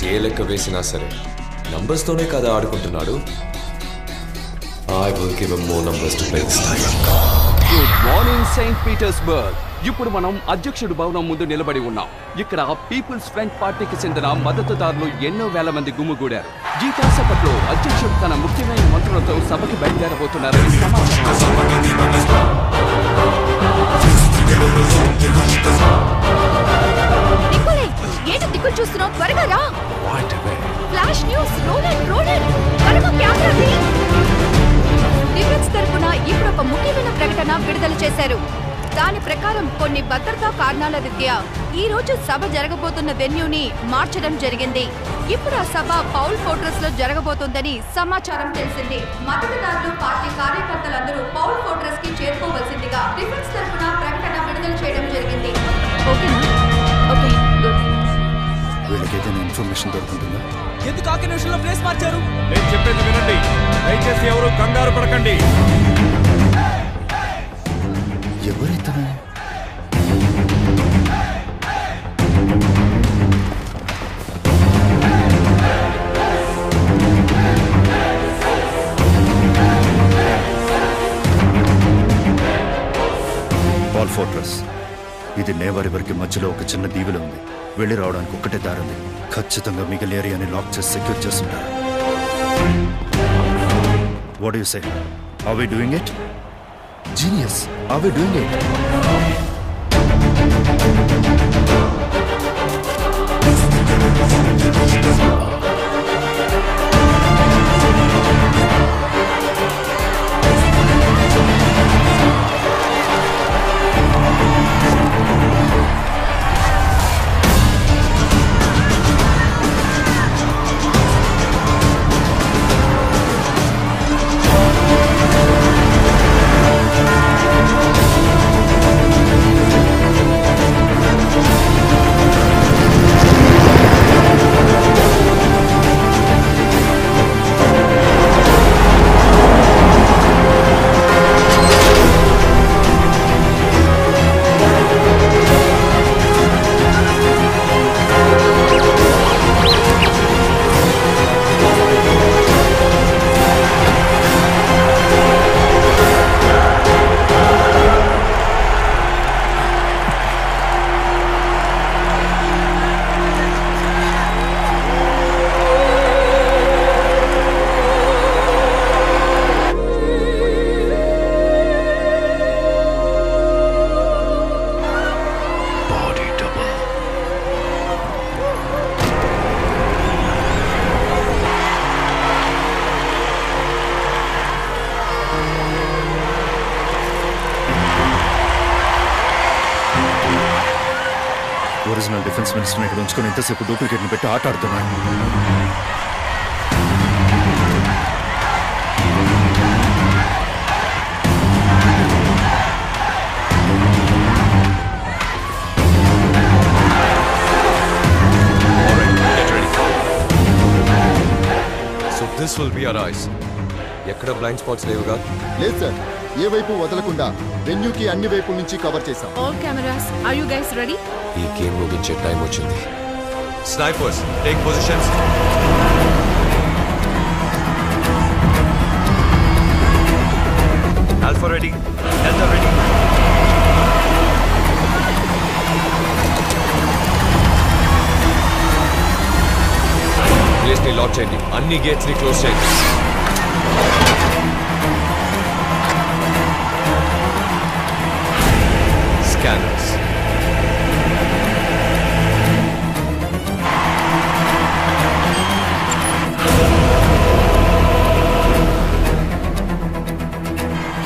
ఏ లెక్క వేసినా సరే నంబర్స్తోనే కదా ఆడుకుంటున్నాడు. I will give him more numbers to play this time. Good morning, St. Petersburg. ఇప్పుడు మనం అధ్యక్షుడు భవనం ముందు నిలబడి ఉన్నాం. ఇక్కడ పీపుల్స్ ఫ్రంట్ పార్టీకి చెందిన మద్దతుదారులు ఎన్నో వేల మంది గుమ్ముగూడారు. ఈ కాసేపట్లో అధ్యక్షుడు తన ముఖ్యమైన మంత్రులతో సభకి బయలుదేరబోతున్నారని డిఫెన్స్ తరపున ఇప్పుడు ఒక ముఖ్యమైన ప్రకటన విడుదల చేశారు. దాని ప్రకారం కొన్ని భద్రతా కారణాల రీత్యా ఈ రోజు సభ జరగబోతున్న వెన్యూని మార్చడం జరిగింది. ఇప్పుడు ఆ సభ పౌల్ ఫోర్ట్రెస్ లో జరగబోతోందని సమాచారం తెలిసింది. మద్దతుదారులు పార్టీ కార్యకర్తలందరూ పౌల్ ఫోర్ట్రెస్ కి చేరుకోవాల్సిందిగా డిఫెన్స్ తరపున ప్రకటన విడుదల చేయడం జరిగింది. ఓకేనా? Okay, good. వీళ్ళకైతే ఇన్ఫర్మేషన్ దొరుకుతుందా? ఎందుకు ఆ నిమిషంలో ప్లేస్ మార్చారు? నేను చెప్పేది వినండి, దయచేసి ఎవరు కంగారు పడకండి. ఎవరైతే పాల్ ఫోర్ట్రెస్ ఇది నేవర్ రివర్కి మధ్యలో ఒక చిన్న దీవిలో ఉంది. వెళ్ళి రావడానికి ఒక్కటే దారి ఉంది. ఖచ్చితంగా మిగిలిన ఏరియాని లాక్ చేసి సెక్యూర్ చేస్తుంటారు. What you say? Are we doing it? Genius, are we doing it? Original defence మినిస్టర్ని ఇక్కడ ఉంచుకొని ఎంతసేపు డూప్లికేట్ని పెట్టి ఆట ఆడుతున్నాను. So this will be our eyes. ఎక్కడ బ్లైండ్ స్పాట్స్ లేవుగా? లేదు సార్, ఏ వైపు వదలకుండా వెన్యూకి అన్ని వైపుల నుంచి కవర్ చేశాం. All cameras, are you guys ready? ఈ గేమ్ ముగించే టైం వచ్చింది. Snipers take positions. Alpha ready, delta ready. Place ని లాక్ చేయండి, అన్ని గేట్స్ ని క్లోజ్ చేయండి. Scanners.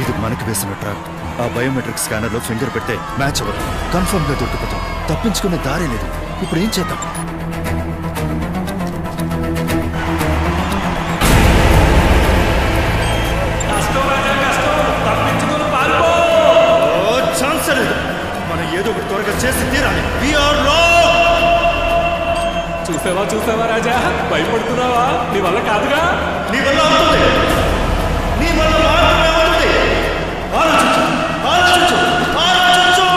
ఇది మనకి వేసిన ట్రాప్. ఆ బయోమెట్రిక్ స్కానర్ లో ఫింగర్ పెడితే మ్యాచ్ అవ్వదు. కన్ఫర్మ్ గా దొరికిపోతాం. తప్పించుకునే దారే లేదు. ఇప్పుడు ఏం చేద్దాం? మనం ఏదో ఒకటి త్వరగా చేసి తీరాలి. చూసావా రాజా, భయపడుతున్నావా? నీ వల్ల కాదుగా. నీ వల్ల అవుతుంది. నీ వల్ల మాత్రమే అవుతుంది. ఆలోచించు, ఆలోచించు, ఆలోచించు.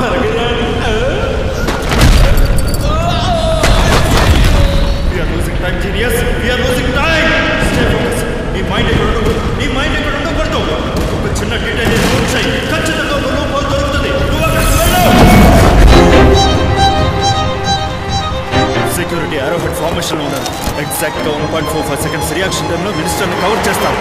We are losing time, genius. We are losing time. Stay focused. నీ మైండ్ ఎక్కడ ఉండకూడదు. ఒక చిన్న డీటెయిల్ నోట్ చేయి. ఖచ్చితంగా ఒక రూపం దొరుకుతుంది. నువ్వు అక్కడికి వెళ్ళు. సెక్యూరిటీ ఆరోహెడ్ ఫార్మేషన్ లో ఉన్నారు. ఎగ్జాక్ట్ గా 1.45 సెకండ్స్ రియాక్షన్ టైంలో మినిస్టర్ ని కవర్ చేస్తారు.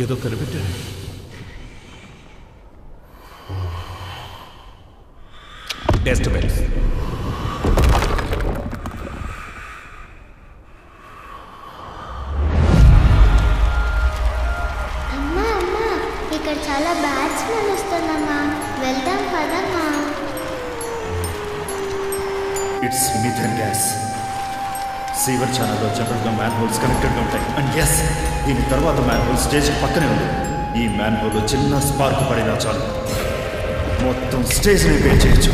ఏదో కనిపెట్టాడు. Test bells. అమ్మా ఇక్కడ చాలా బ్యాట్స్మెన్ వస్తున్నామా, వెళ్దాం పదమ్మా. It's methane gas. సీవర్ ఛానల్లో జనరల్గా మ్యాన్ హోల్స్ కనెక్టెడ్గా ఉంటాయి. అండ్ ఎస్, దీని తర్వాత మ్యాన్ హోల్ స్టేజ్ పక్కనే ఉంది. ఈ మ్యాన్ హోల్లో చిన్న స్పార్క్ పడినా చాలు మొత్తం స్టేజ్ని పే చేయొచ్చు.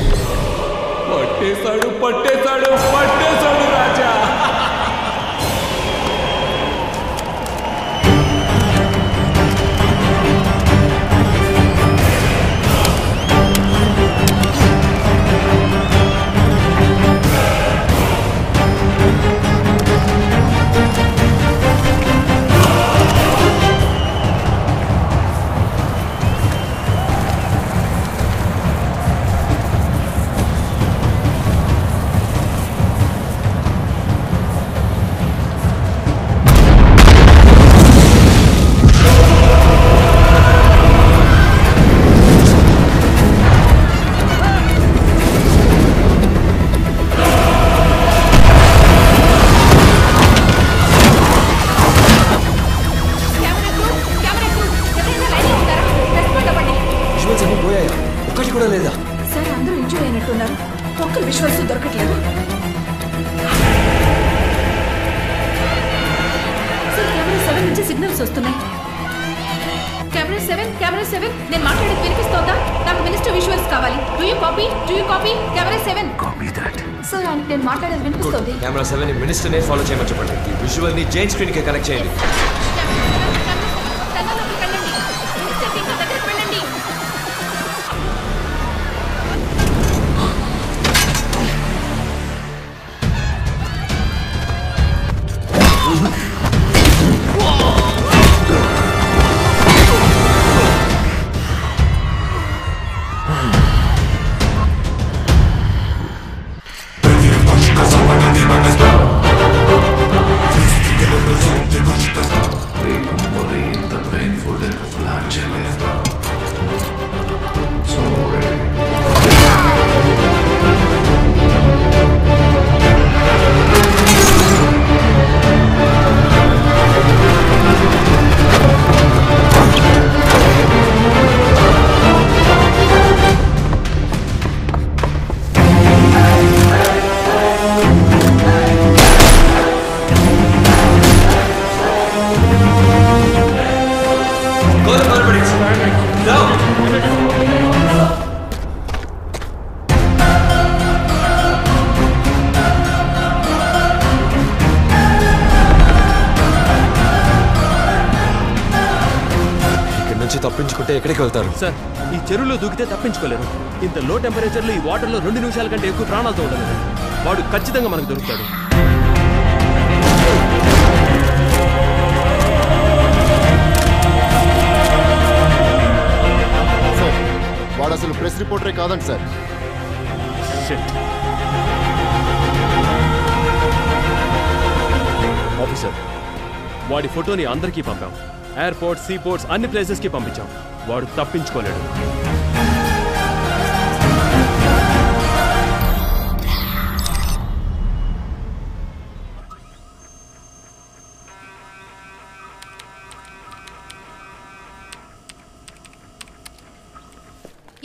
పట్టేశాడు రాజా. సిగ్నల్స్ వస్తున్నాయి. కెమెరా 7 నేను మాట్లాడేది వినిపిస్తోందా? నాకు మినిస్టర్ విజువల్స్ కావాలి. Do you copy camera 7? Copy that. Sir నేను మాట్లాడేది వినిపిస్తోంది. కెమెరా 7 ని మినిస్టర్ నే ఫాలో చేయమని చెప్పండి. ఈ విజువల్ ని జైన్ స్క్రీన్ కి కనెక్ట్ చేయండి. తప్పించుకుంటే ఎక్కడికి వెళ్తారు సార్? ఈ చెరువులో దూకితే తప్పించుకోలేరు. ఇంత లో టెంపరేచర్లో ఈ వాటర్లో 2 నిమిషాల కంటే ఎక్కువ ప్రాణాలతో ఉండలేదు. వాడు ఖచ్చితంగా మనకు దొరుకుతాడు. సార్ వాడు అసలు ప్రెస్ రిపోర్టరే కాదండి సార్. ఆఫీసర్, వాడి ఫోటోని అందరికీ పంపాం. ఎయిర్పోర్ట్, సీపోర్ట్స్ అన్ని ప్లేసెస్కి పంపించాం. వాడు తప్పించుకోలేడు.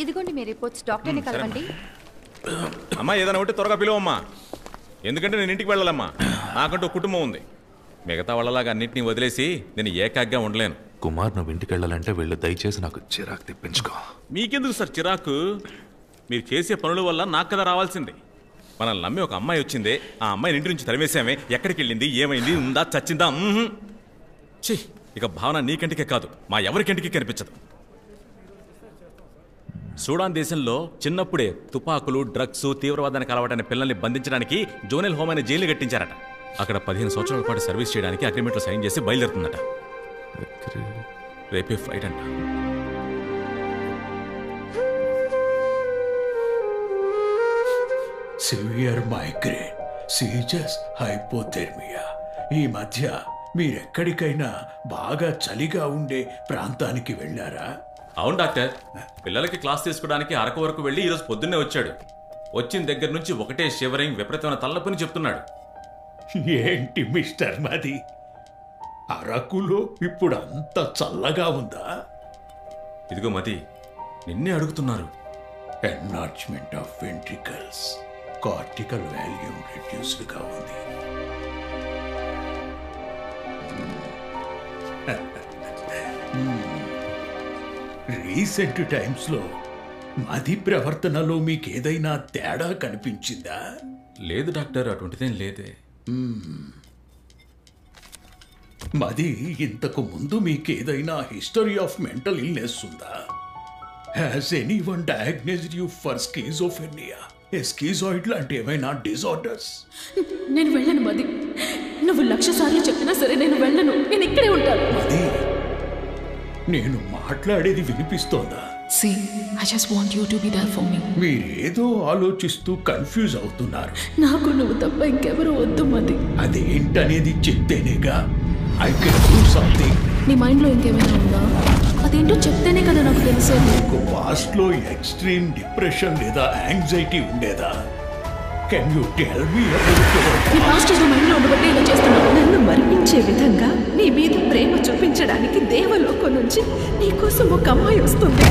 ఇదిగోండి మీ రిపోర్ట్స్. డాక్టర్ని కలవండి. అమ్మా ఏదైనా ఉంటే త్వరగా పిలువమ్మా, ఎందుకంటే నేను ఇంటికి వెళ్ళాలమ్మా. నాకంటూ కుటుంబం ఉంది. మిగతా వాళ్ళలాగా అన్నింటినీ వదిలేసి నేను ఏకాగ్గా ఉండలేను. కుమార్, నువ్వు ఇంటికి వెళ్ళాలంటే వెళ్ళు. దయచేసి నాకు చిరాకు తెప్పించుకో. మీకెందుకు సార్ చిరాకు? మీరు చేసే పనుల వల్ల నాకు కదా రావాల్సింది. మనల్ని నమ్మి ఒక అమ్మాయి వచ్చిందే, ఆ అమ్మాయిని ఇంటి నుంచి తరివేసామే. ఎక్కడికి వెళ్ళింది, ఏమైంది, ఉందా, చచ్చిందా? ఛీ, ఇక భావన నీకంటికే కాదు, మా ఎవరికంటికి కనిపించదు. సూడాన్ దేశంలో చిన్నప్పుడే తుపాకులు, డ్రగ్స్, తీవ్రవాదానికి అలవాటైన పిల్లల్ని బంధించడానికి జోనెల్ హోమ్ అనే జైలు కట్టించారట. అక్కడ 15 సంవత్సరాల పాటు సర్వీస్ చేయడానికి అగ్రిమెంట్లో సైన్ చేసి బయలుదేరుతుందట. రేపే ఫ్లైట్ అంట. Severe migraine, సీజస్ hypothermia. ఈ మధ్య మీరెక్కడికైనా బాగా చలిగా ఉండే ప్రాంతానికి వెళ్ళారా? అవును డాక్టర్, పిల్లలకి క్లాస్ తీసుకోవడానికి అరకు వరకు వెళ్ళి ఈరోజు పొద్దున్నే వచ్చాడు. వచ్చిన దగ్గర నుంచి ఒకటే షివరింగ్, విపరీతమైన తలనొప్పిని చెప్తున్నాడు. ఏంటి మిస్టర్ మది, అరకులో ఇప్పుడు అంత చల్లగా ఉందా? ఇదిగో మది, నిన్నే అడుగుతున్నారు. Enlargement of ventricles, cortical volume reduced గా ఉంది. రీసెంట్ టైమ్స్ లో మది ప్రవర్తనలో మీకేదైనా తేడా కనిపించిందా? లేదు డాక్టర్, అటువంటిదేం లేదే. మది ఇంతకు ముందు మీకేదైనా హిస్టరీ ఆఫ్ మెంటల్ ఇల్నెస్ ఉందా? Has anyone diagnosed you for schizophrenia, schizoid లాంటి ఏమైనా డిజార్డర్స్? నేను వెళ్ళను మది. నువ్వు 1,00,000 సార్లు చెప్పినా సరే నేను వెళ్ళను. నేను ఇక్కడే ఉంటాను. మది, నేను మాట్లాడేది వినిపిస్తోందా? See, I just want you to be there for me. మీరేదో ఆలోచిస్తూ కన్ఫ్యూజ్ అవుతున్నారు. నాకు నువ్వు తప్ప ఇంకెవరు వద్దు మది. అదేంటనేది చెప్తేనేగా ఐ కెన్ డూ సంథింగ్. నీ మైండ్లో ఇంకేమైనా ఉందా? అదేంటో చెప్తేనే కదా నాకు తెలిసేది. మీకు పాస్ట్ లో ఎక్స్ట్రీమ్ డిప్రెషన్ లేదా యాంగ్జైటీ ఉండేదా? Can you tell me about నీ పాస్ట్ నీ మైండ్లో ఉండబట్టి ఇలా చేస్తున్నావు. నన్ను మరిపించే విధంగా నీ మీద ప్రేమ చూపించడానికి దేవలోకం నుంచి నీ కోసం ఒక అమ్మాయి వస్తుంది.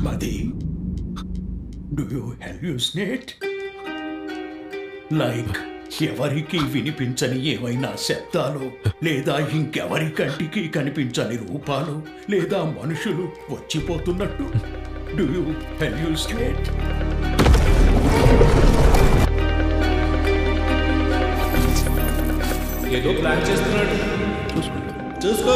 మది, డూ యూ హెల్యూసినేట్? లైక్ ఎవరికి వినిపించని ఏవైనా శబ్దాలు, లేదా ఇంకెవరి కంటికి కనిపించని రూపాలు, లేదా మనుషులు వచ్చిపోతున్నట్టు? Do you హెల్యూసినేట్? ఏదో ప్లాన్ చేస్తున్నాడు. చూసుకో.